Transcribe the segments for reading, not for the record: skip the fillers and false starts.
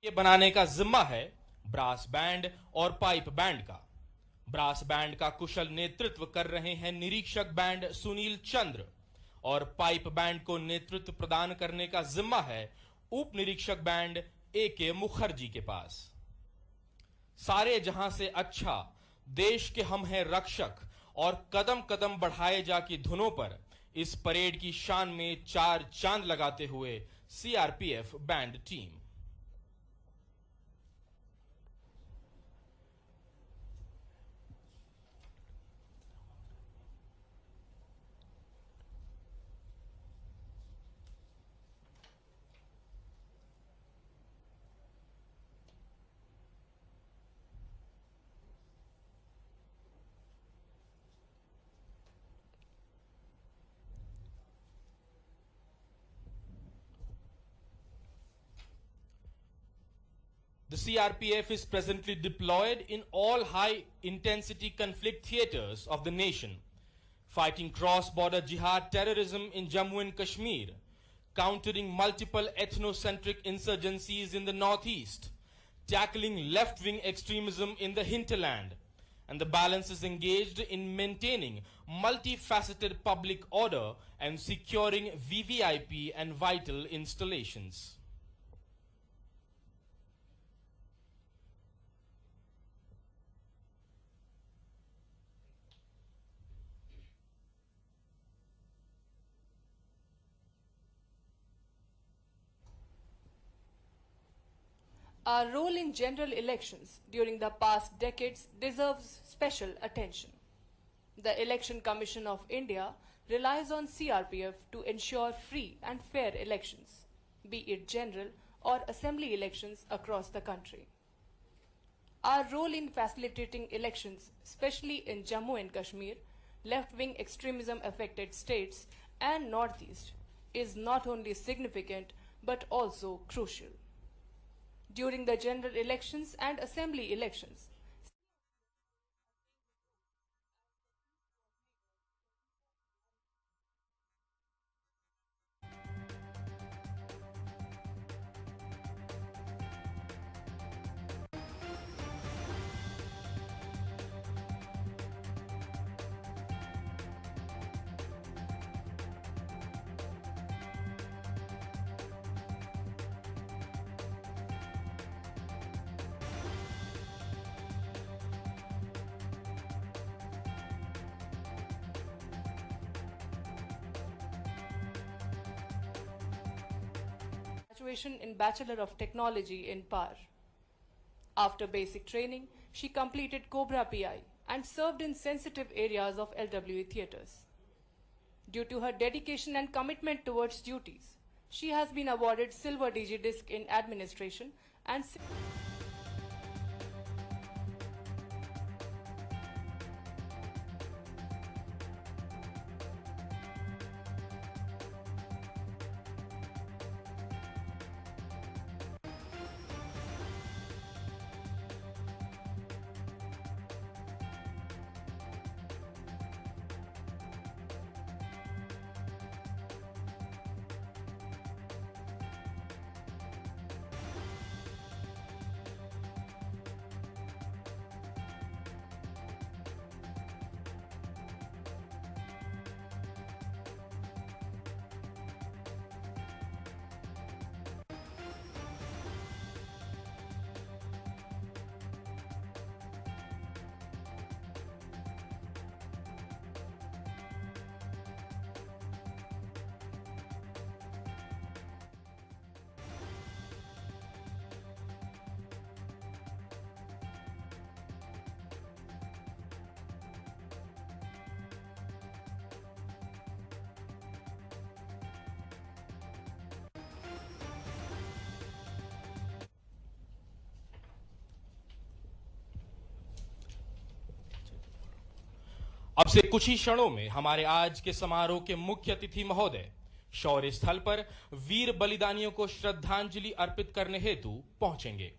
ये बनाने का जिम्मा है ब्रास बैंड और पाइप बैंड का। ब्रास बैंड का कुशल नेतृत्व कर रहे हैं निरीक्षक बैंड सुनील चंद्र और पाइप बैंड को नेतृत्व प्रदान करने का जिम्मा है उप निरीक्षक बैंड AK मुखर्जी के पास। सारे जहां से अच्छा देश के हम हैं रक्षक और कदम कदम बढ़ाए जा की धुनों पर इस परेड की शान में चार चांद लगाते हुए CRPF band team. The CRPF is presently deployed in all high-intensity conflict theaters of the nation, fighting cross-border jihad terrorism in Jammu and Kashmir, countering multiple ethnocentric insurgencies in the northeast, tackling left-wing extremism in the hinterland, and the balance is engaged in maintaining multifaceted public order and securing VVIP and vital installations. Our role in general elections during the past decades deserves special attention. The Election Commission of India relies on CRPF to ensure free and fair elections, be it general or assembly elections across the country. Our role in facilitating elections, especially in Jammu and Kashmir, left-wing extremism affected states and Northeast, is not only significant but also crucial. During the general elections and assembly elections, graduation in Bachelor of Technology in PAR. After basic training, she completed Cobra PI and served in sensitive areas of LWE theatres. Due to her dedication and commitment towards duties, she has been awarded Silver DG Disc in Administration and अब से कुछ ही क्षणों में हमारे आज के समारोह के मुख्य अतिथि महोदय शौर्य स्थल पर वीर बलिदानियों को श्रद्धांजलि अर्पित करने हेतु पहुंचेंगे।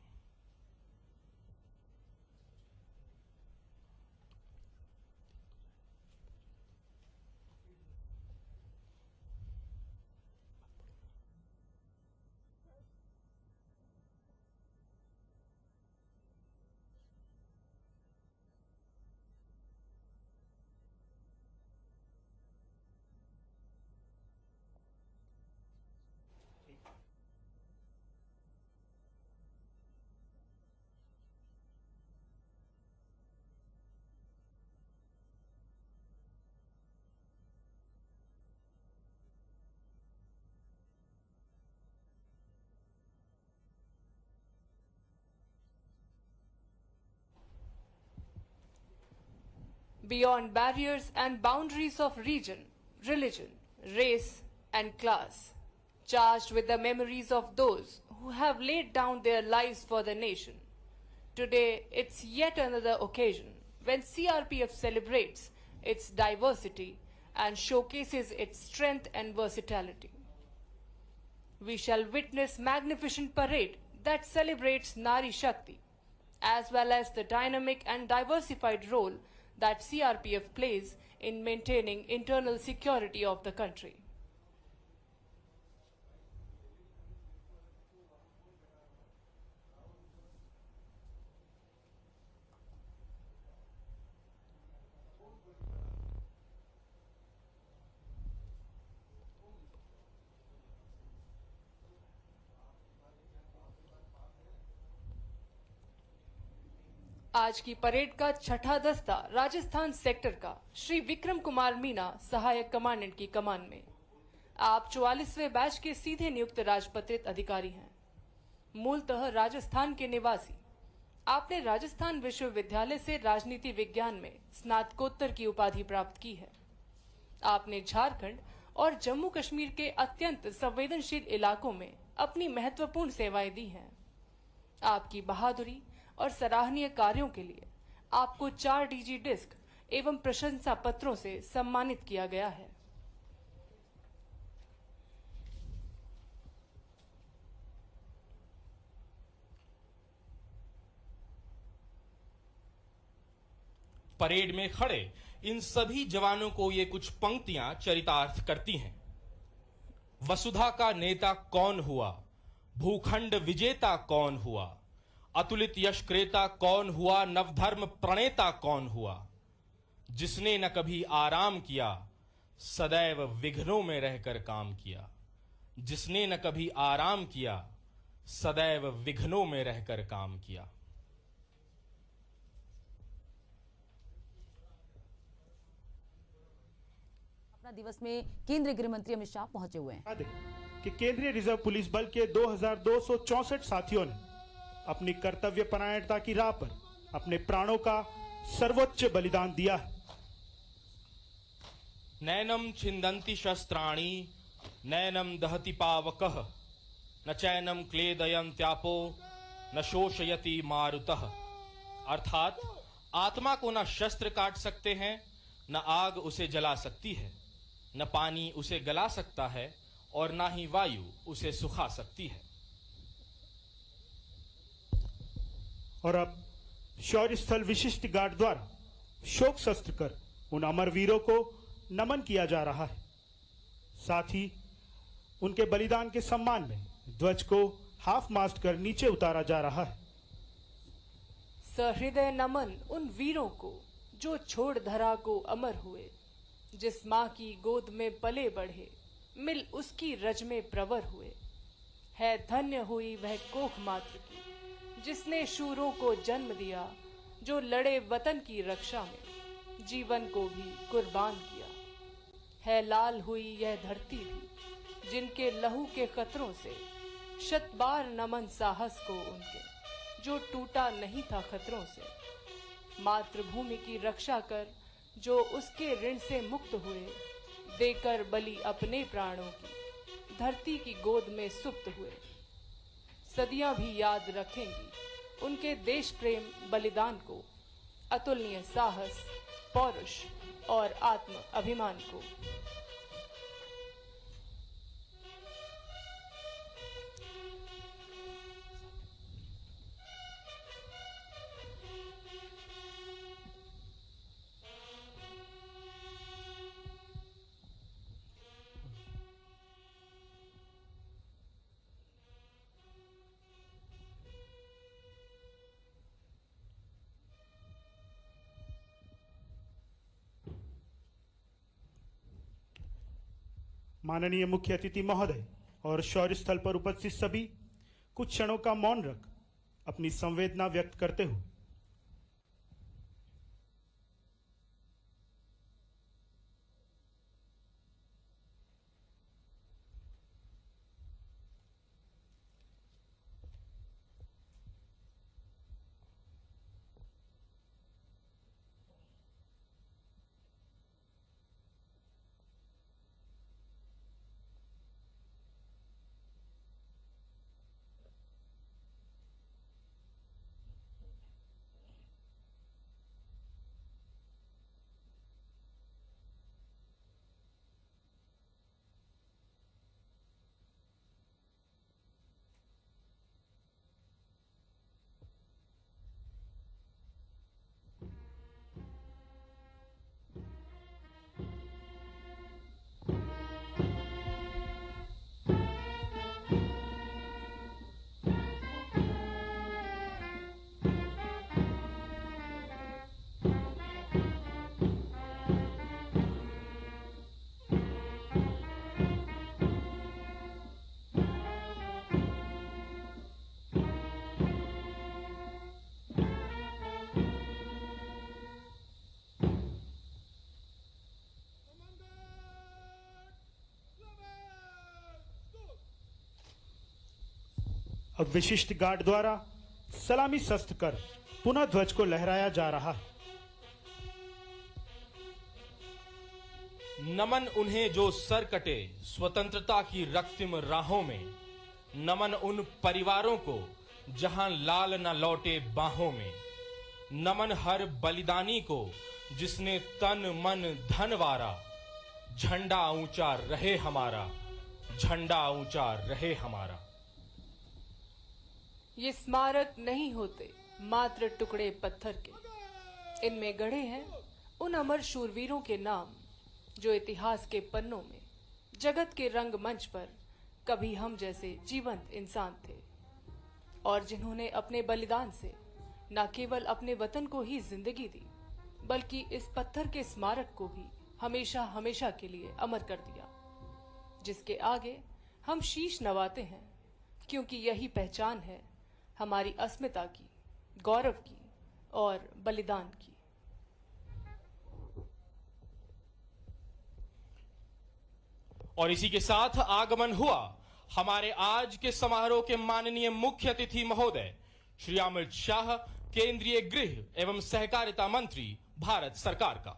beyond barriers and boundaries of region, religion, race, and class, charged with the memories of those who have laid down their lives for the nation. Today, it's yet another occasion when CRPF celebrates its diversity and showcases its strength and versatility. We shall witness magnificent parade that celebrates Nari Shakti, as well as the dynamic and diversified role that CRPF plays in maintaining internal security of the country. आज की parade का छठा दस्ता Rajasthan sector का श्री विक्रम कुमार मीना सहायक commandant की कमान में। आप 44वें बैच के सीधे नियुक्त राजपत्रित अधिकारी हैं। मूलतः राजस्थान के निवासी, आपने राजस्थान विश्वविद्यालय से राजनीति विज्ञान में स्नातकोत्तर की उपाधि प्राप्त की है। आपने झारखंड और जम्मू कश्मीर के अत्यंत संवेदनशील इलाकों में अपनी महत्वपूर्ण सेवाएं दी हैं। आपकी बहादुरी और सराहनीय कार्यों के लिए आपको 4 डीजी डिस्क एवं प्रशंसा पत्रों से सम्मानित किया गया है। परेड में खड़े इन सभी जवानों को ये कुछ पंक्तियां चरितार्थ करती हैं। वसुधा का नेता कौन हुआ, भूखंड विजेता कौन हुआ, अतुलित यश क्रेता कौन हुआ, नवधर्म प्रणेता कौन हुआ, जिसने न कभी आराम किया सदैव विघ्नों में रहकर काम किया, जिसने न कभी आराम किया सदैव विघ्नों में रहकर काम किया। अपना दिवस में केंद्रीय गृह मंत्री अमित शाह पहुंचे हुए हैं कि केंद्रीय रिजर्व पुलिस बल के 2264 साथियों ने अपनी कर्तव्य परायणता की राह पर अपने प्राणों का सर्वोच्च बलिदान दिया है। नैनम छिंदन्ति शस्त्राणि नैनम दहति पावकः न चैनम क्लेदयन्त्यापो न शोषयति मारुतः। अर्थात आत्मा को न शस्त्र काट सकते हैं, न आग उसे जला सकती है, न पानी उसे गला सकता है और न ही वायु उसे सुखा सकती है। और अब शौर्य स्थल विशिष्ट गार्ड द्वारा शोक शस्त्र कर उन अमर वीरों को नमन किया जा रहा है। साथ ही उनके बलिदान के सम्मान में ध्वज को हाफ मास्ट कर नीचे उतारा जा रहा है। सहृदय नमन उन वीरों को जो छोड़ धरा को अमर हुए, जिस माँ की गोद में पले बढ़े, मिल उसकी रज में प्रवर हुए। है धन्य हुई वह कोख मात्र की जिसने शूरों को जन्म दिया, जो लड़े वतन की रक्षा में जीवन को भी कुर्बान किया। है लाल हुई यह धरती भी जिनके लहू के कतरों से शत बार नमन साहस को उनके, जो टूटा नहीं था खतरों से। मातृभूमि की रक्षा कर जो उसके ऋण से मुक्त हुए, देकर बलि अपने प्राणों की धरती की गोद में सुप्त हुए। सदियां भी याद रखेंगी उनके देश प्रेम बलिदान को, अतुलनीय साहस, पौरुष और आत्म अभिमान को। माननीय मुख्य अतिथि महोदय और शौर्य स्थल पर उपस्थित सभी कुछ क्षणों का मौन रख अपनी संवेदना व्यक्त करते हुए अब विशिष्ट गार्ड द्वारा सलामी शस्त्र कर पुनः ध्वज को लहराया जा रहा है। नमन उन्हें जो सर कटे स्वतंत्रता की रक्तिम राहों में, नमन उन परिवारों को जहां लाल न लौटे बाहों में, नमन हर बलिदानी को जिसने तन मन धन वारा, झंडा ऊंचा रहे हमारा, झंडा ऊंचा रहे हमारा। ये स्मारक नहीं होते मात्र टुकड़े पत्थर के, इनमें गढ़े हैं उन अमर शूरवीरों के नाम जो इतिहास के पन्नों में, जगत के रंगमंच पर कभी हम जैसे जीवंत इंसान थे और जिन्होंने अपने बलिदान से न केवल अपने वतन को ही जिंदगी दी बल्कि इस पत्थर के स्मारक को भी हमेशा हमेशा के लिए अमर कर दिया, जिसके आगे हम शीश नवाते हैं क्योंकि यही पहचान है हमारी अस्मिता की, गौरव की और बलिदान की। और इसी के साथ आगमन हुआ हमारे आज के समारोह के माननीय मुख्य अतिथि महोदय श्री अमित शाह, केंद्रीय गृह एवं सहकारिता मंत्री, भारत सरकार का।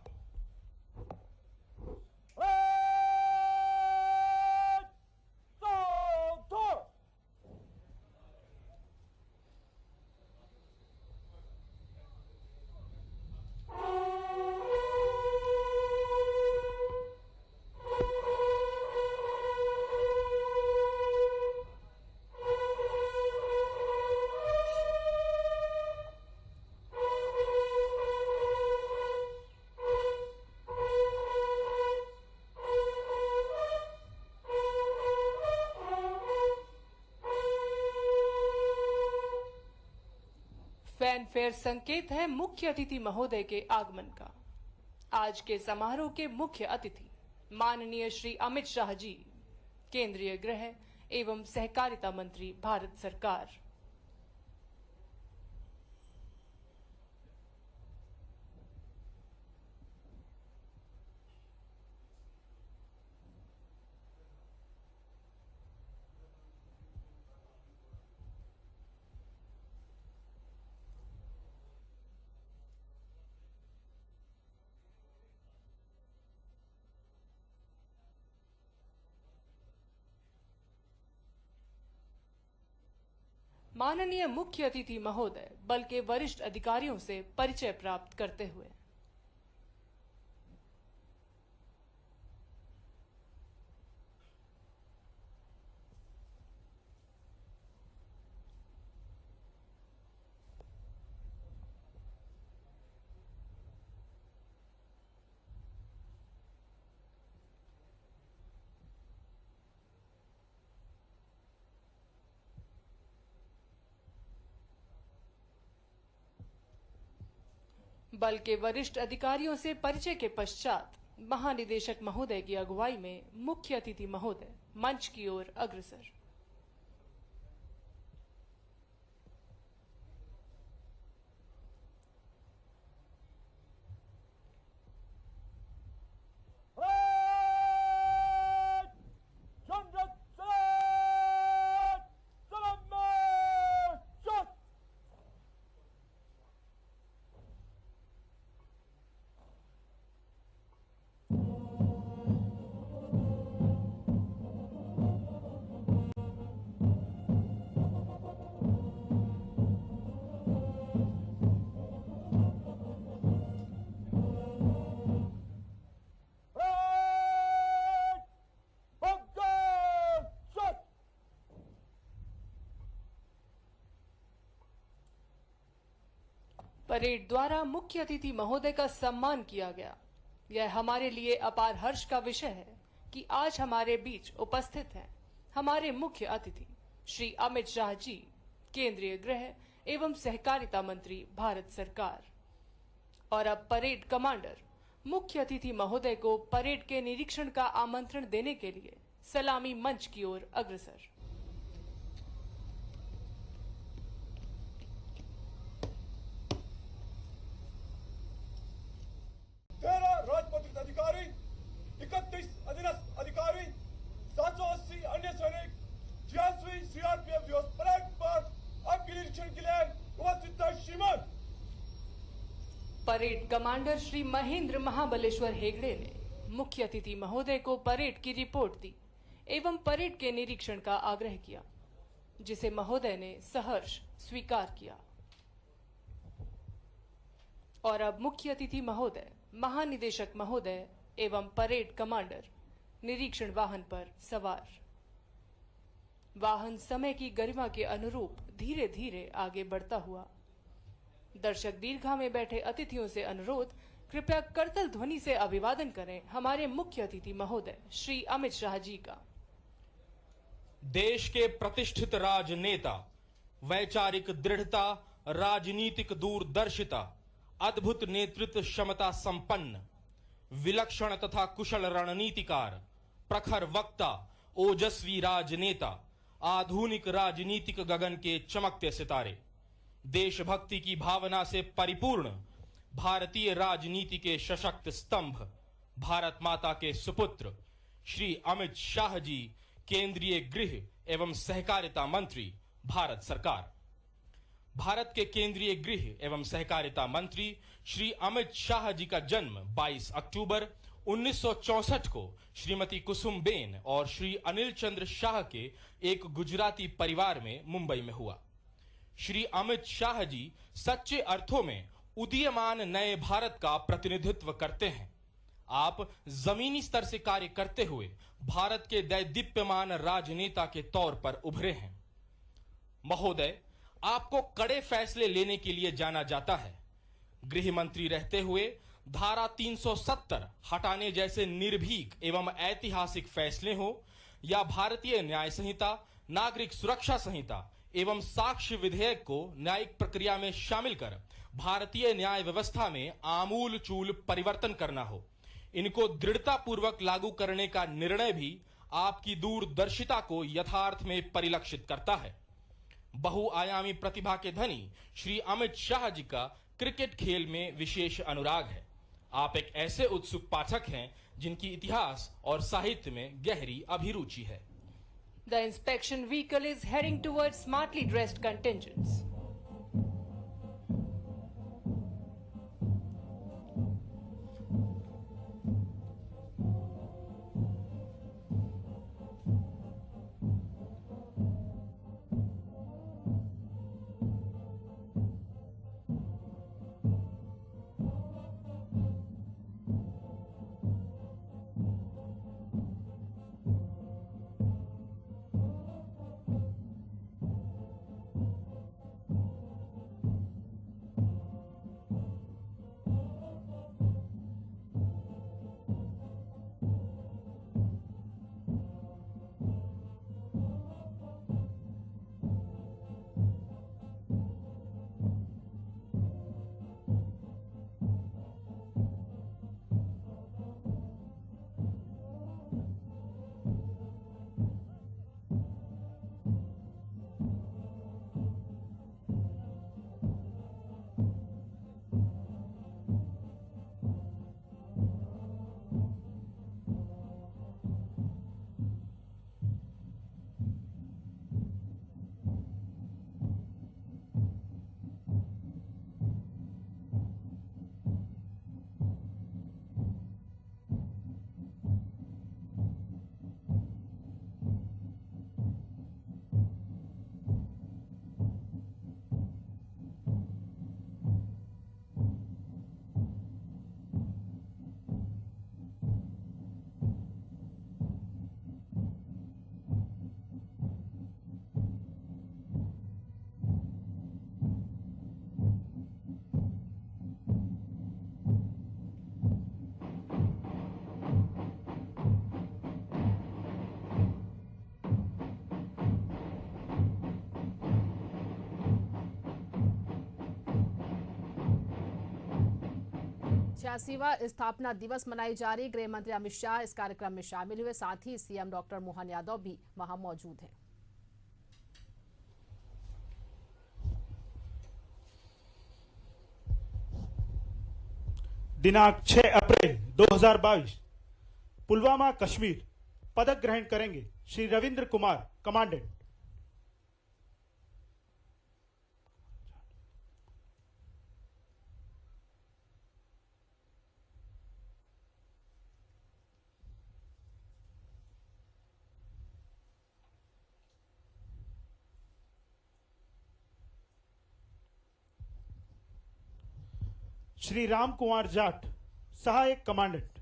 फैनफेयर संकेत है मुख्य अतिथि महोदय के आगमन का। आज के समारोह के मुख्य अतिथि माननीय श्री अमित शाह जी, केंद्रीय गृह एवं सहकारिता मंत्री, भारत सरकार। माननीय मुख्य अतिथि महोदय बल के वरिष्ठ अधिकारियों से परिचय प्राप्त करते हुए बल के वरिष्ठ अधिकारियों से परिचय के पश्चात महानिदेशक महोदय की अगुवाई में मुख्य अतिथि महोदय मंच की ओर अग्रसर। परेड द्वारा मुख्य अतिथि महोदय का सम्मान किया गया। यह हमारे लिए अपार हर्ष का विषय है कि आज हमारे बीच उपस्थित हैं हमारे मुख्य अतिथि श्री अमित शाह जी, केंद्रीय गृह एवं सहकारिता मंत्री, भारत सरकार। और अब परेड कमांडर मुख्य अतिथि महोदय को परेड के निरीक्षण का आमंत्रण देने के लिए सलामी मंच की ओर अग्रसर। राजपत्रित अधिकारी, 31 अधीनस्थ अधिकारी, 780 अन्य सैनिक, 86वीं सीआरपीएफ दिवस परेड पर परेड कमांडर श्री महेंद्र महाबलेश्वर हेगड़े ने मुख्य अतिथि महोदय को परेड की रिपोर्ट दी एवं परेड के निरीक्षण का आग्रह किया, जिसे महोदय ने सहर्ष स्वीकार किया। और अब मुख्य अतिथि महोदय, महानिदेशक महोदय एवं परेड कमांडर निरीक्षण वाहन पर सवार। वाहन समय की गरिमा के अनुरूप धीरे धीरे आगे बढ़ता हुआ। दर्शक दीर्घा में बैठे अतिथियों से अनुरोध, कृपया करतल ध्वनि से अभिवादन करें हमारे मुख्य अतिथि महोदय श्री अमित शाह जी का। देश के प्रतिष्ठित राजनेता, वैचारिक दृढ़ता, राजनीतिक दूरदर्शिता, अद्भुत नेतृत्व क्षमता संपन्न, विलक्षण तथा कुशल रणनीतिकार, प्रखर वक्ता, ओजस्वी राजनेता, आधुनिक राजनीतिक गगन के चमकते सितारे, देशभक्ति की भावना से परिपूर्ण भारतीय राजनीति के सशक्त स्तंभ, भारत माता के सुपुत्र श्री अमित शाह जी, केंद्रीय गृह एवं सहकारिता मंत्री, भारत सरकार। भारत के केंद्रीय गृह एवं सहकारिता मंत्री श्री अमित शाह जी का जन्म 22 अक्टूबर 1964 को श्रीमती कुसुमबेन और श्री अनिल चंद्र शाह के एक गुजराती परिवार में मुंबई में हुआ। श्री अमित शाह जी सच्चे अर्थों में उदीयमान नए भारत का प्रतिनिधित्व करते हैं। आप जमीनी स्तर से कार्य करते हुए भारत के दैदीप्यमान राजनेता के तौर पर उभरे हैं। महोदय, आपको कड़े फैसले लेने के लिए जाना जाता है। गृह मंत्री रहते हुए धारा 370 हटाने जैसे निर्भीक एवं ऐतिहासिक फैसले हो या भारतीय न्याय संहिता, नागरिक सुरक्षा संहिता एवं साक्ष्य विधेयक को न्यायिक प्रक्रिया में शामिल कर भारतीय न्याय व्यवस्था में आमूल चूल परिवर्तन करना हो, इनको दृढ़ता पूर्वक लागू करने का निर्णय भी आपकी दूरदर्शिता को यथार्थ में परिलक्षित करता है। बहुआयामी प्रतिभा के धनी श्री अमित शाह जी का क्रिकेट खेल में विशेष अनुराग है। आप एक ऐसे उत्सुक पाठक हैं जिनकी इतिहास और साहित्य में गहरी अभिरुचि है। The inspection vehicle is heading towards smartly dressed contingents. छियासीवां स्थापना दिवस मनाई जा रही। गृह मंत्री अमित शाह इस कार्यक्रम में शामिल हुए, साथ ही सीएम डॉक्टर मोहन यादव भी वहां मौजूद हैं। दिनांक 6 अप्रैल 2022 पुलवामा कश्मीर पदक ग्रहण करेंगे श्री रविंद्र कुमार, कमांडेंट। श्री राम कुमार जाट, सहायक कमांडेंट।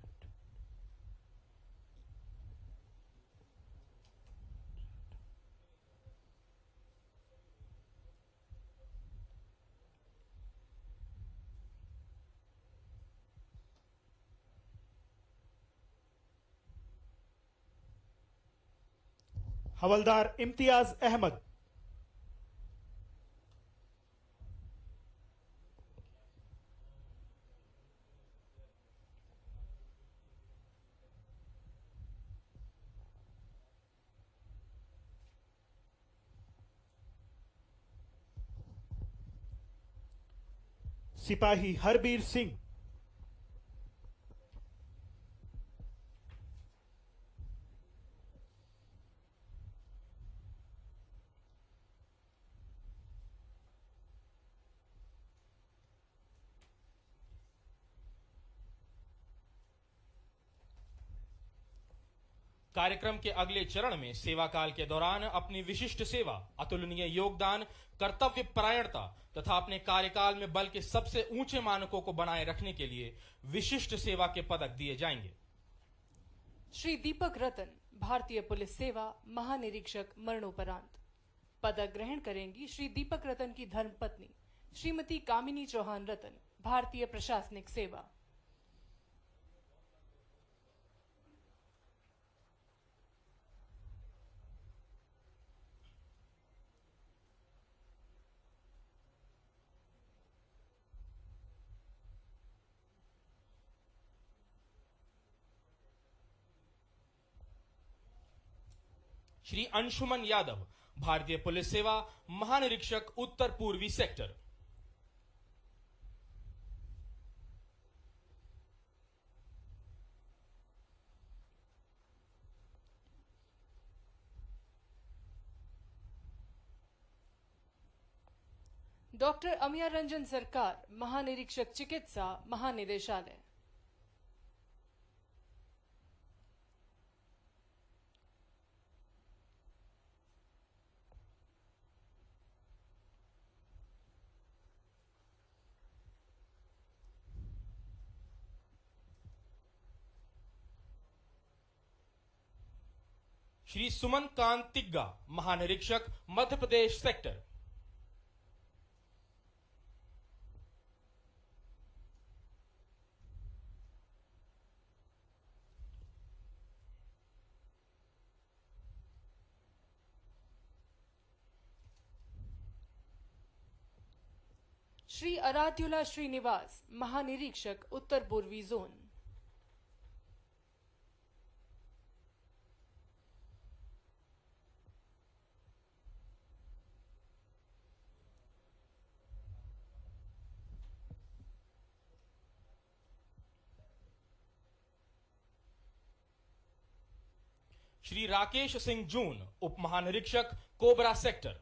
हवलदार इम्तियाज अहमद, सिपाही हरबीर सिंह, कार्यक्रम के अगले चरण में सेवा काल के दौरान अपनी विशिष्ट सेवा, अतुलनीय योगदान, कर्तव्य परायणता तथा अपने कार्यकाल में बल के सबसे ऊंचे मानकों को बनाए रखने के लिए विशिष्ट सेवा के पदक दिए जाएंगे। श्री दीपक रतन, भारतीय पुलिस सेवा महानिरीक्षक, मरणोपरांत। पदक ग्रहण करेंगी श्री दीपक रतन की धर्मपत्नी श्रीमती कामिनी चौहान रतन, भारतीय प्रशासनिक सेवा। श्री अंशुमन यादव, भारतीय पुलिस सेवा महानिरीक्षक, उत्तर पूर्वी सेक्टर। डॉक्टर अमिया रंजन सरकार, महानिरीक्षक चिकित्सा, महानिदेशालय। श्री सुमन कांत तिग्गा, महानिरीक्षक, मध्य प्रदेश सेक्टर। श्री अराध्युला श्रीनिवास, महानिरीक्षक, उत्तर पूर्वी जोन। श्री राकेश सिंह जून, उप महानिरीक्षक, कोबरा सेक्टर।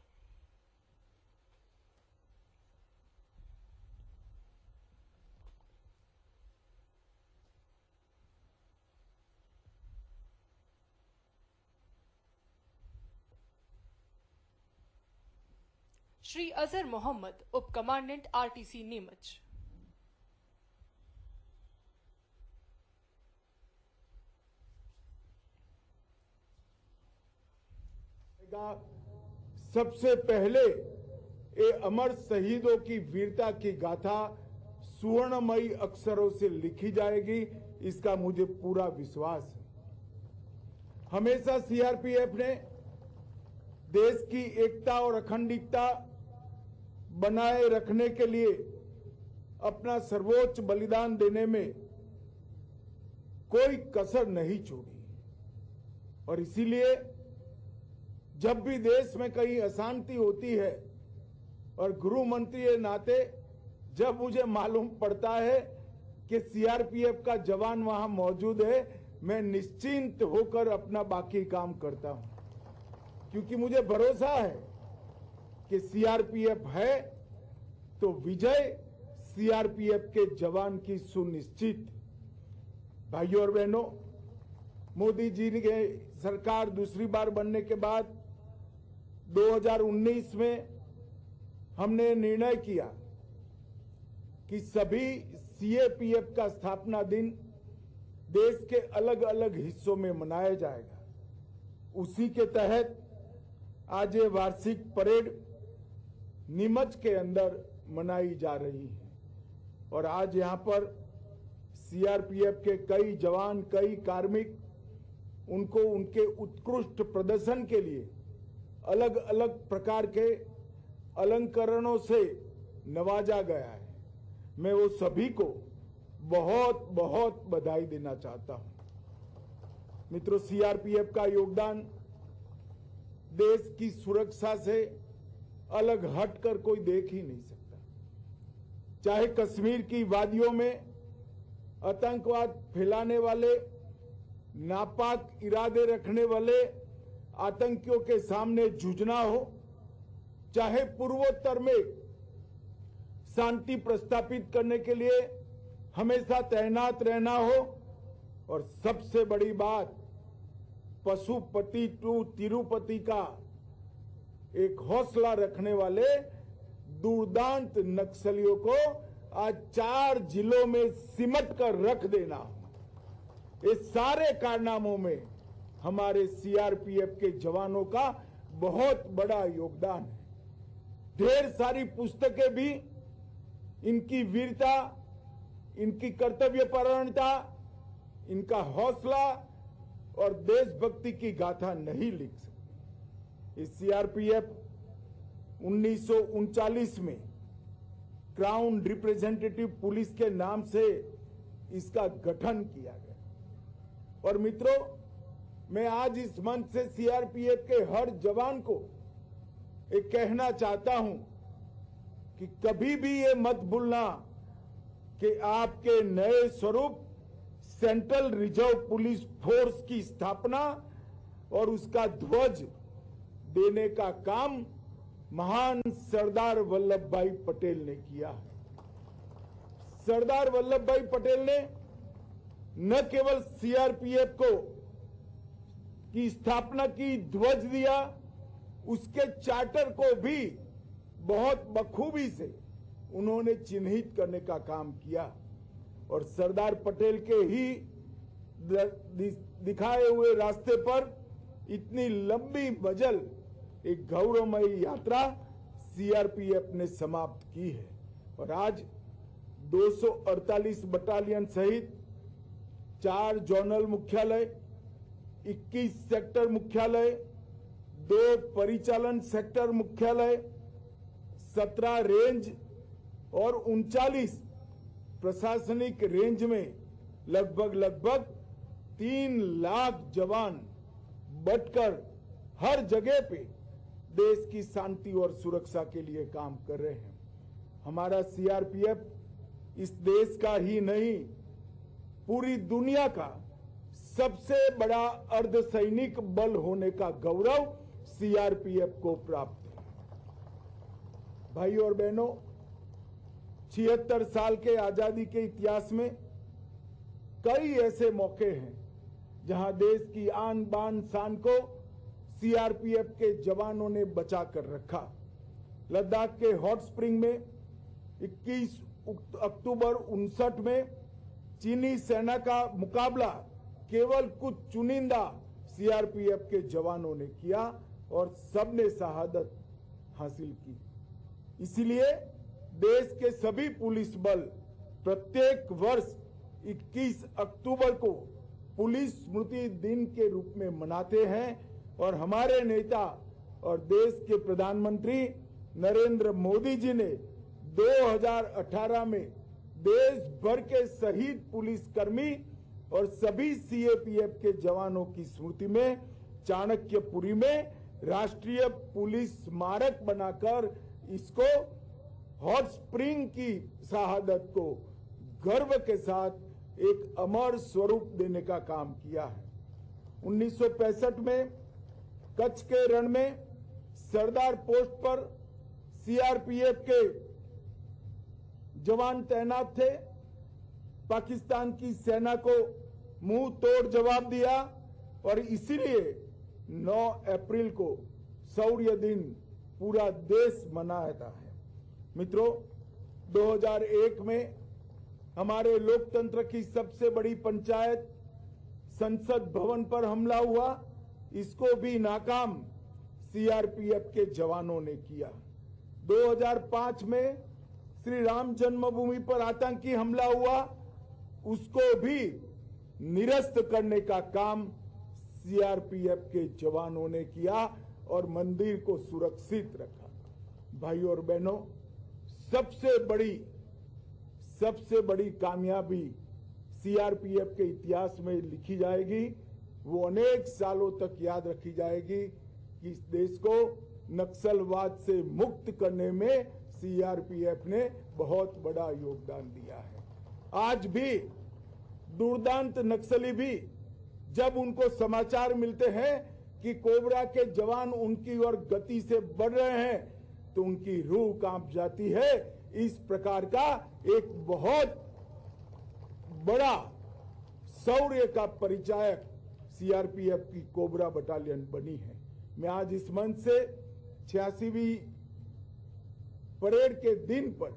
श्री अजहर मोहम्मद, उप कमांडेंट, आरटीसी नीमच। सबसे पहले ये अमर शहीदों की वीरता की गाथा सुवर्णमयी अक्षरों से लिखी जाएगी, इसका मुझे पूरा विश्वास है। हमेशा सीआरपीएफ ने देश की एकता और अखंडता बनाए रखने के लिए अपना सर्वोच्च बलिदान देने में कोई कसर नहीं छोड़ी और इसीलिए जब भी देश में कहीं अशांति होती है और गृह मंत्री के नाते जब मुझे मालूम पड़ता है कि सीआरपीएफ का जवान वहां मौजूद है, मैं निश्चिंत होकर अपना बाकी काम करता हूं, क्योंकि मुझे भरोसा है कि सीआरपीएफ है तो विजय सीआरपीएफ के जवान की सुनिश्चित। भाइयों और बहनों, मोदी जी के सरकार दूसरी बार बनने के बाद 2019 में हमने निर्णय किया कि सभी सीएपीएफ का स्थापना दिन देश के अलग अलग हिस्सों में मनाया जाएगा। उसी के तहत आज ये वार्षिक परेड नीमच के अंदर मनाई जा रही है और आज यहां पर सीआरपीएफ के कई जवान, कई कार्मिक, उनको उनके उत्कृष्ट प्रदर्शन के लिए अलग अलग प्रकार के अलंकरणों से नवाजा गया है। मैं वो सभी को बहुत बहुत बधाई देना चाहता हूं। मित्रों, सीआरपीएफ का योगदान देश की सुरक्षा से अलग हटकर कोई देख ही नहीं सकता। चाहे कश्मीर की वादियों में आतंकवाद फैलाने वाले, नापाक इरादे रखने वाले आतंकियों के सामने जूझना हो, चाहे पूर्वोत्तर में शांति प्रस्थापित करने के लिए हमेशा तैनात रहना हो, और सबसे बड़ी बात पशुपति टू तिरुपति का एक हौसला रखने वाले दुर्दांत नक्सलियों को आज 4 जिलों में सिमट कर रख देना, इस सारे कारनामों में हमारे सीआरपीएफ के जवानों का बहुत बड़ा योगदान है। ढेर सारी पुस्तकें भी इनकी वीरता, इनकी कर्तव्यपरायणता, इनका हौसला और देशभक्ति की गाथा नहीं लिख सकती। इस सीआरपीएफ 1939 में क्राउन रिप्रेजेंटेटिव पुलिस के नाम से इसका गठन किया गया। और मित्रों, मैं आज इस मंच से सीआरपीएफ के हर जवान को एक कहना चाहता हूं कि कभी भी ये मत भूलना कि आपके नए स्वरूप सेंट्रल रिजर्व पुलिस फोर्स की स्थापना और उसका ध्वज देने का काम महान सरदार वल्लभ भाई पटेल ने किया है। सरदार वल्लभ भाई पटेल ने न केवल सीआरपीएफ को की स्थापना की, ध्वज दिया, उसके चार्टर को भी बहुत बखूबी से उन्होंने चिन्हित करने का काम किया। और सरदार पटेल के ही दिखाए हुए रास्ते पर इतनी लंबी मजल एक गौरवमयी यात्रा सीआरपीएफ ने समाप्त की है। और आज 248 बटालियन सहित 4 जोनल मुख्यालय, 21 सेक्टर मुख्यालय, 2 परिचालन सेक्टर मुख्यालय, 17 रेंज और 39 प्रशासनिक रेंज में लगभग 3 लाख जवान बटकर हर जगह पे देश की शांति और सुरक्षा के लिए काम कर रहे हैं। हमारा सीआरपीएफ इस देश का ही नहीं, पूरी दुनिया का सबसे बड़ा अर्धसैनिक बल होने का गौरव सीआरपीएफ को प्राप्त है। भाइयों और बहनों, 76 साल के आजादी के इतिहास में कई ऐसे मौके हैं जहां देश की आन बान शान को सीआरपीएफ के जवानों ने बचा कर रखा। लद्दाख के हॉट स्प्रिंग में 21 अक्टूबर 1959 में चीनी सेना का मुकाबला केवल कुछ चुनिंदा सीआरपीएफ के जवानों ने किया और सबने शहादत हासिल की। इसीलिए देश के सभी पुलिस बल प्रत्येक वर्ष 21 अक्टूबर को पुलिस स्मृति दिन के रूप में मनाते हैं। और हमारे नेता और देश के प्रधानमंत्री नरेंद्र मोदी जी ने 2018 में देश भर के शहीद पुलिसकर्मी और सभी सीएपीएफ के जवानों की स्मृति में चाणक्यपुरी में राष्ट्रीय पुलिस स्मारक बनाकर इसको हॉट स्प्रिंग की शहादत को गर्व के साथ एक अमर स्वरूप देने का काम किया है। 1965 में कच्छ के रण में सरदार पोस्ट पर सीआरपीएफ के जवान तैनात थे। पाकिस्तान की सेना को मुंह तोड़ जवाब दिया और इसीलिए 9 अप्रैल को शौर्य दिन पूरा देश मनाता है। मित्रों, 2001 में हमारे लोकतंत्र की सबसे बड़ी पंचायत संसद भवन पर हमला हुआ, इसको भी नाकाम सीआरपीएफ के जवानों ने किया। 2005 में श्री राम जन्मभूमि पर आतंकी हमला हुआ, उसको भी निरस्त करने का काम सीआरपीएफ के जवानों ने किया और मंदिर को सुरक्षित रखा। भाइयों और बहनों, सबसे बड़ी कामयाबी सीआरपीएफ के इतिहास में लिखी जाएगी, वो अनेक सालों तक याद रखी जाएगी कि इस देश को नक्सलवाद से मुक्त करने में सीआरपीएफ ने बहुत बड़ा योगदान दिया है। आज भी दुर्दांत नक्सली भी जब उनको समाचार मिलते हैं कि कोबरा के जवान उनकी ओर गति से बढ़ रहे हैं तो उनकी रूह कांप जाती है। इस प्रकार का एक बहुत बड़ा शौर्य का परिचायक सीआरपीएफ की कोबरा बटालियन बनी है। मैं आज इस मंच से 86वीं परेड के दिन पर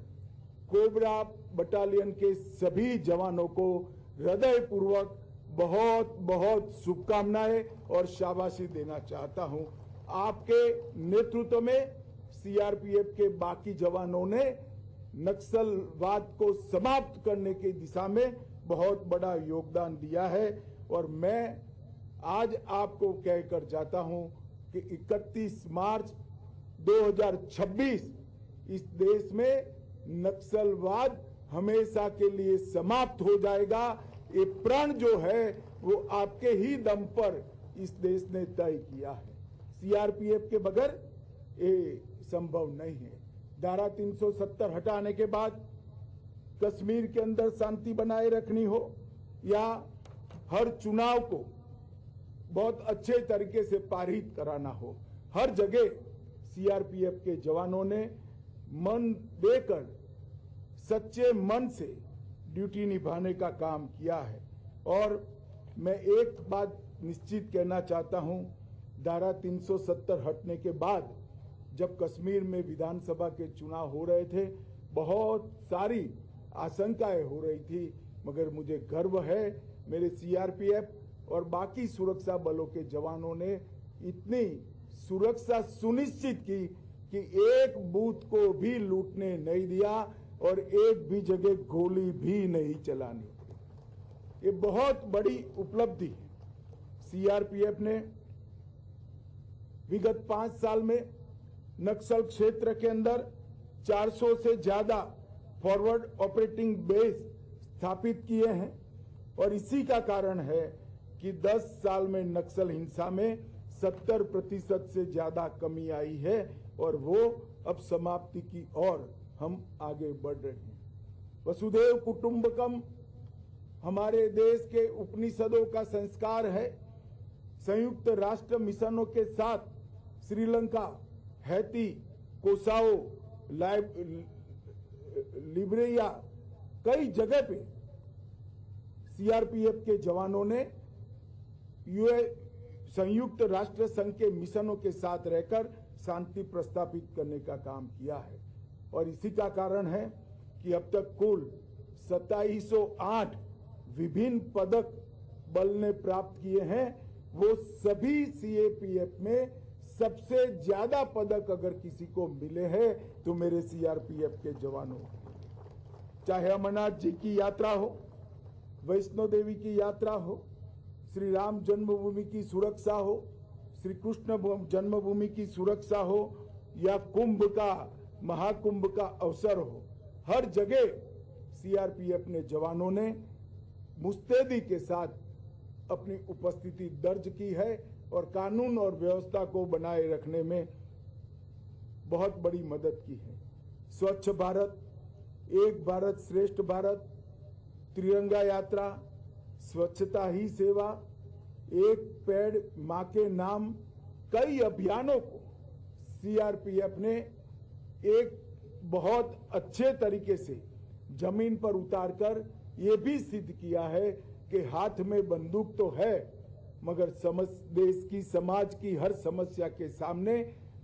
कोबरा बटालियन के सभी जवानों को हृदयपूर्वक बहुत बहुत शुभकामनाएं और शाबाशी देना चाहता हूं। आपके नेतृत्व में सीआरपीएफ के बाकी जवानों ने नक्सलवाद को समाप्त करने की दिशा में बहुत बड़ा योगदान दिया है और मैं आज आपको कहकर जाता हूं कि 31 मार्च 2026 इस देश में नक्सलवाद हमेशा के लिए समाप्त हो जाएगा। ये प्रण जो है वो आपके ही दम पर इस देश ने तय किया है। सीआरपीएफ के बगैर ये संभव नहीं है। धारा 370 हटाने के बाद कश्मीर के अंदर शांति बनाए रखनी हो या हर चुनाव को बहुत अच्छे तरीके से पारित कराना हो, हर जगह सीआरपीएफ के जवानों ने मन देकर सच्चे मन से ड्यूटी निभाने का काम किया है। और मैं एक बात निश्चित कहना चाहता हूं, धारा 370 हटने के बाद जब कश्मीर में विधानसभा के चुनाव हो रहे थे, बहुत सारी आशंकाएं हो रही थी, मगर मुझे गर्व है मेरे सीआरपीएफ और बाकी सुरक्षा बलों के जवानों ने इतनी सुरक्षा सुनिश्चित की कि एक बूथ को भी लूटने नहीं दिया और एक भी जगह गोली भी नहीं चलानी। ये बहुत बड़ी उपलब्धि है। सीआरपीएफ ने विगत 5 साल में नक्सल क्षेत्र के अंदर 400 से ज्यादा फॉरवर्ड ऑपरेटिंग बेस स्थापित किए हैं और इसी का कारण है कि 10 साल में नक्सल हिंसा में 70% से ज्यादा कमी आई है और वो अब समाप्ति की ओर हम आगे बढ़ रहे हैं। वसुधैव कुटुंबकम हमारे देश के उपनिषदों का संस्कार है। संयुक्त राष्ट्र मिशनों के साथ श्रीलंका, हैती, कोसाओ, लिब्रिया कई जगह पे सीआरपीएफ के जवानों ने संयुक्त राष्ट्र संघ के मिशनों के साथ रहकर शांति प्रस्थापित करने का काम किया है और इसी का कारण है कि अब तक कुल 2708 विभिन्न पदक बल ने प्राप्त किए हैं। वो सभी सीआरपीएफ में सबसे ज्यादा पदक अगर किसी को मिले हैं तो मेरे सीआरपीएफ के जवानों, चाहे अमरनाथ जी की यात्रा हो, वैष्णो देवी की यात्रा हो, श्री राम जन्मभूमि की सुरक्षा हो, श्री कृष्ण जन्मभूमि की सुरक्षा हो या कुंभ का, महाकुंभ का अवसर हो, हर जगह सीआरपीएफ ने जवानों ने मुस्तैदी के साथ अपनी उपस्थिति दर्ज की है और कानून और व्यवस्था को बनाए रखने में बहुत बड़ी मदद की है। स्वच्छ भारत, एक भारत श्रेष्ठ भारत, तिरंगा यात्रा, स्वच्छता ही सेवा, एक पेड़ मां के नाम, कई अभियानों को सीआरपीएफ ने एक बहुत अच्छे तरीके से जमीन पर उतारकर ये भी सिद्ध किया है कि हाथ में बंदूक तो है मगर देश की, समाज की हर समस्या के सामने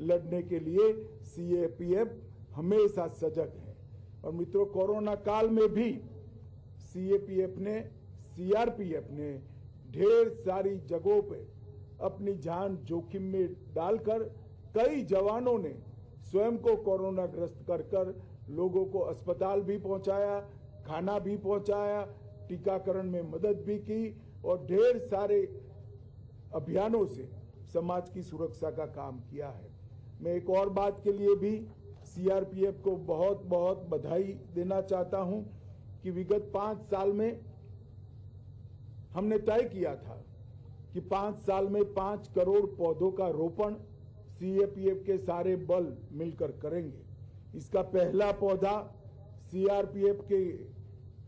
लड़ने के लिए सीआरपीएफ हमेशा सजग है। और मित्रों, कोरोना काल में भी सीआरपीएफ ने ढेर सारी जगहों पे अपनी जान जोखिम में डालकर कई जवानों ने स्वयं को कोरोना ग्रस्त कर लोगों को अस्पताल भी पहुंचाया, खाना भी पहुंचाया, टीकाकरण में मदद भी की और ढेर सारे अभियानों से समाज की सुरक्षा का काम किया है। मैं एक और बात के लिए भी सीआरपीएफ को बहुत बहुत बधाई देना चाहता हूं कि विगत 5 साल में हमने तय किया था कि 5 साल में 5 करोड़ पौधों का रोपण सीआरपीएफ के सारे बल मिलकर करेंगे। इसका पहला पौधा सीआरपीएफ के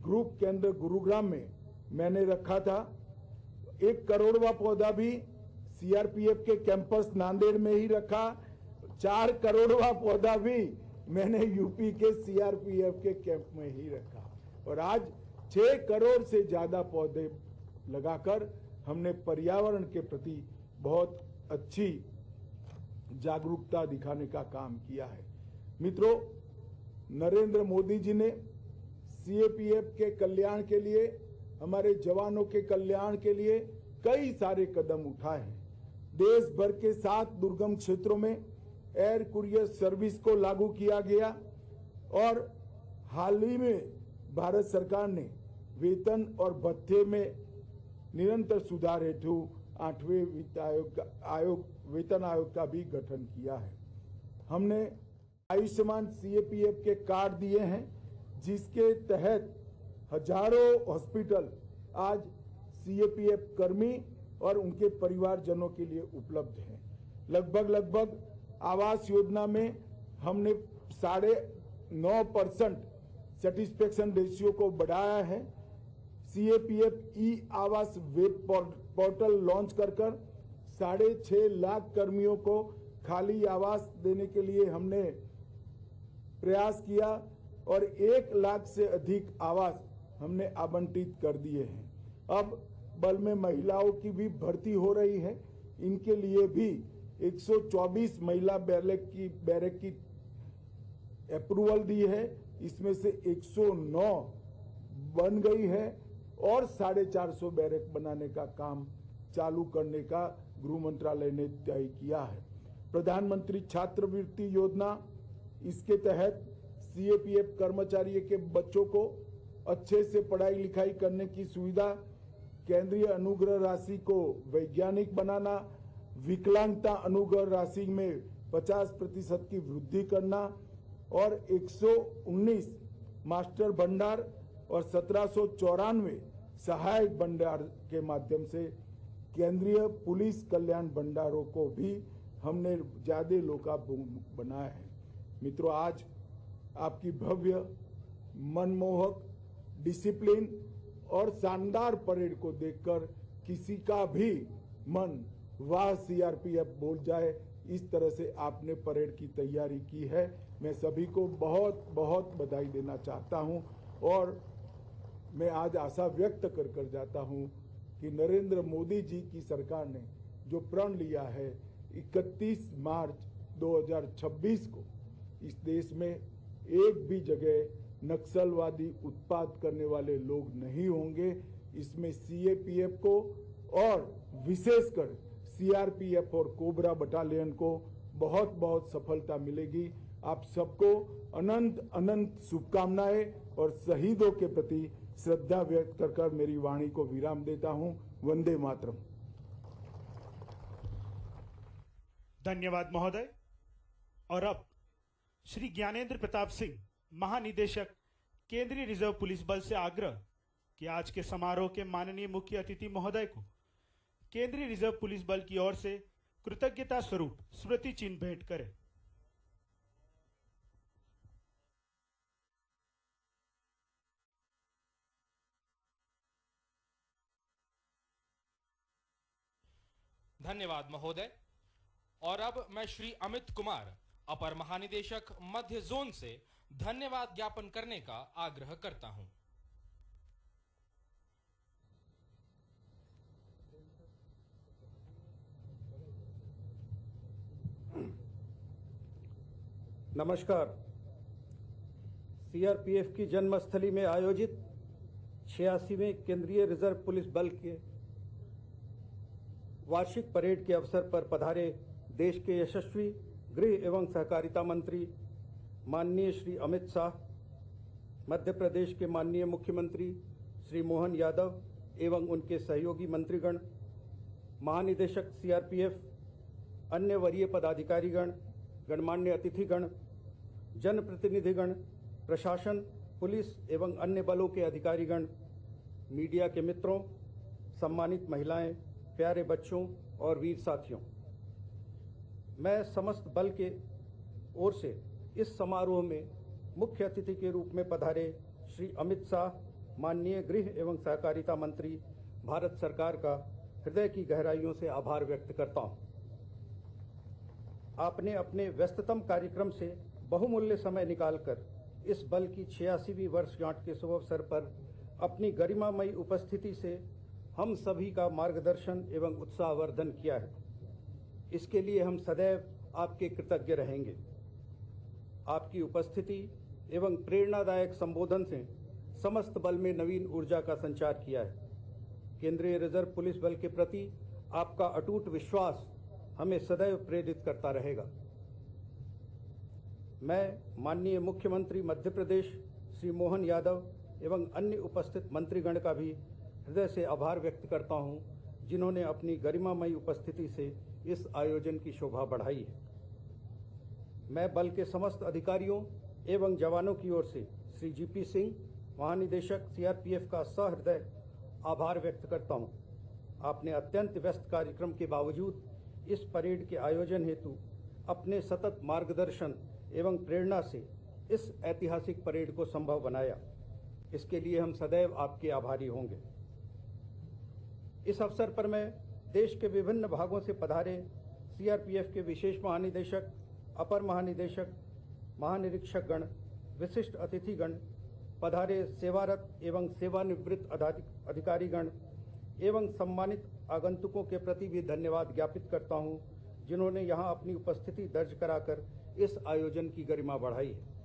ग्रुप केंद्र गुरुग्राम में मैंने रखा था। 1 करोड़वा पौधा भी सीआरपीएफ के कैंपस नांदेड़ में ही रखा। 4 करोड़वा पौधा भी मैंने यूपी के सीआरपीएफ के कैंप में ही रखा और आज 6 करोड़ से ज्यादा पौधे लगाकर हमने पर्यावरण के प्रति बहुत अच्छी जागरूकता दिखाने का काम किया है। मित्रों, नरेंद्र मोदी जी ने सीआरपीएफ के कल्याण के लिए, हमारे जवानों के कल्याण के लिए कई सारे कदम उठाए हैं। देश भर के 7 दुर्गम क्षेत्रों में एयर कुरियर सर्विस को लागू किया गया और हाल ही में भारत सरकार ने वेतन और भत्ते में निरंतर सुधार हेतु 8वें वेतन आयोग का भी गठन किया है। हमने आयुष्मान सीएपीएफ के कार्ड दिए हैं जिसके तहत हजारों हॉस्पिटल आज सीएपीएफ कर्मी और उनके परिवारजनों के लिए उपलब्ध हैं। लगभग आवास योजना में हमने 9.5% सेटिस्फेक्शन रेशियो को बढ़ाया है। सीएपीएफ ई आवास वेब पोर्टल लॉन्च कर 6.5 लाख कर्मियों को खाली आवास देने के लिए हमने प्रयास किया और 1 लाख से अधिक आवास हमने आवंटित कर दिए हैं। अब बल में महिलाओं की भी भर्ती हो रही है। इनके लिए भी 124 महिला बैरक की अप्रूवल दी है। इसमें से 109 बन गई है और 450 बैरक बनाने का काम चालू करने का गृह मंत्रालय ने तय किया है। प्रधानमंत्री छात्रवृत्ति योजना, इसके तहत सीएपीएफ कर्मचारियों के बच्चों को अच्छे से पढ़ाई लिखाई करने की सुविधा, केंद्रीय अनुग्रह राशि को वैज्ञानिक बनाना, विकलांगता अनुग्रह राशि में 50% की वृद्धि करना और 119 मास्टर भंडार और 1794 सहायक भंडार के माध्यम से केंद्रीय पुलिस कल्याण भंडारों को भी हमने ज्यादा लोकाभिमुख बनाया है। मित्रों, आज आपकी भव्य, मनमोहक, डिसिप्लिन और शानदार परेड को देखकर किसी का भी मन वाह सीआरपीएफ बोल जाए, इस तरह से आपने परेड की तैयारी की है। मैं सभी को बहुत बहुत बधाई देना चाहता हूं और मैं आज आशा व्यक्त कर जाता हूं कि नरेंद्र मोदी जी की सरकार ने जो प्रण लिया है 31 मार्च 2026 को इस देश में एक भी जगह नक्सलवादी उत्पात करने वाले लोग नहीं होंगे। इसमें सीएपीएफ को और विशेषकर सीआरपीएफ और कोबरा बटालियन को बहुत बहुत सफलता मिलेगी। आप सबको अनंत अनंत शुभकामनाएं और शहीदों के प्रति श्रद्धा व्यक्त कर मेरी वाणी को विराम देता हूं। वंदे मातरम। धन्यवाद महोदय। और अब श्री ज्ञानेंद्र प्रताप सिंह, महानिदेशक केंद्रीय रिजर्व पुलिस बल से आग्रह कि आज के समारोह के माननीय मुख्य अतिथि महोदय को केंद्रीय रिजर्व पुलिस बल की ओर से कृतज्ञता स्वरूप स्मृति चिन्ह भेंट करें। धन्यवाद महोदय। और अब मैं श्री अमित कुमार, अपर महानिदेशक मध्य जोन से धन्यवाद ज्ञापन करने का आग्रह करता हूं। नमस्कार। सीआरपीएफ की जन्मस्थली में आयोजित 86वें केंद्रीय रिजर्व पुलिस बल के वार्षिक परेड के अवसर पर पधारे देश के यशस्वी गृह एवं सहकारिता मंत्री माननीय श्री अमित शाह, मध्य प्रदेश के माननीय मुख्यमंत्री श्री मोहन यादव एवं उनके सहयोगी मंत्रीगण, महानिदेशक सीआरपीएफ, अन्य वरीय पदाधिकारीगण, गणमान्य अतिथिगण, जनप्रतिनिधिगण, प्रशासन, पुलिस एवं अन्य बलों के अधिकारीगण, मीडिया के मित्रों, सम्मानित महिलाएं, प्यारे बच्चों और वीर साथियों, मैं समस्त बल के ओर से इस समारोह में मुख्य अतिथि के रूप में पधारे श्री अमित शाह, माननीय गृह एवं सहकारिता मंत्री, भारत सरकार का हृदय की गहराइयों से आभार व्यक्त करता हूं। आपने अपने व्यस्ततम कार्यक्रम से बहुमूल्य समय निकालकर इस बल की 86वीं वर्षगांठ के शुभ अवसर पर अपनी गरिमामयी उपस्थिति से हम सभी का मार्गदर्शन एवं उत्साहवर्धन किया है। इसके लिए हम सदैव आपके कृतज्ञ रहेंगे। आपकी उपस्थिति एवं प्रेरणादायक संबोधन से समस्त बल में नवीन ऊर्जा का संचार किया है। केंद्रीय रिजर्व पुलिस बल के प्रति आपका अटूट विश्वास हमें सदैव प्रेरित करता रहेगा। मैं माननीय मुख्यमंत्री मध्य प्रदेश श्री मोहन यादव एवं अन्य उपस्थित मंत्रीगण का भी हृदय से आभार व्यक्त करता हूं, जिन्होंने अपनी गरिमामयी उपस्थिति से इस आयोजन की शोभा बढ़ाई है। मैं बल के समस्त अधिकारियों एवं जवानों की ओर से श्री जीपी सिंह, महानिदेशक सीआरपीएफ का सहृदय आभार व्यक्त करता हूं। आपने अत्यंत व्यस्त कार्यक्रम के बावजूद इस परेड के आयोजन हेतु अपने सतत मार्गदर्शन एवं प्रेरणा से इस ऐतिहासिक परेड को संभव बनाया। इसके लिए हम सदैव आपके आभारी होंगे। इस अवसर पर मैं देश के विभिन्न भागों से पधारे सीआरपीएफ के विशेष महानिदेशक, अपर महानिदेशक, महानिरीक्षकगण, विशिष्ट अतिथिगण, पधारे सेवारत एवं सेवानिवृत्त अधिकारीगण एवं सम्मानित आगंतुकों के प्रति भी धन्यवाद ज्ञापित करता हूं, जिन्होंने यहां अपनी उपस्थिति दर्ज कराकर इस आयोजन की गरिमा बढ़ाई है।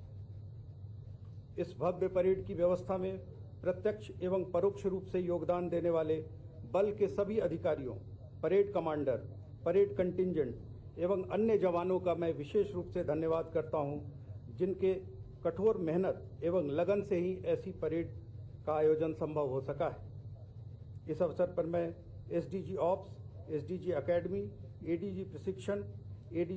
इस भव्य परेड की व्यवस्था में प्रत्यक्ष एवं परोक्ष रूप से योगदान देने वाले बल के सभी अधिकारियों, परेड कमांडर, परेड कंटिंजेंट एवं अन्य जवानों का मैं विशेष रूप से धन्यवाद करता हूं, जिनके कठोर मेहनत एवं लगन से ही ऐसी परेड का आयोजन संभव हो सका है। इस अवसर पर मैं SDG ops, SDG academy, ADG प्रशिक्षण, एडीजी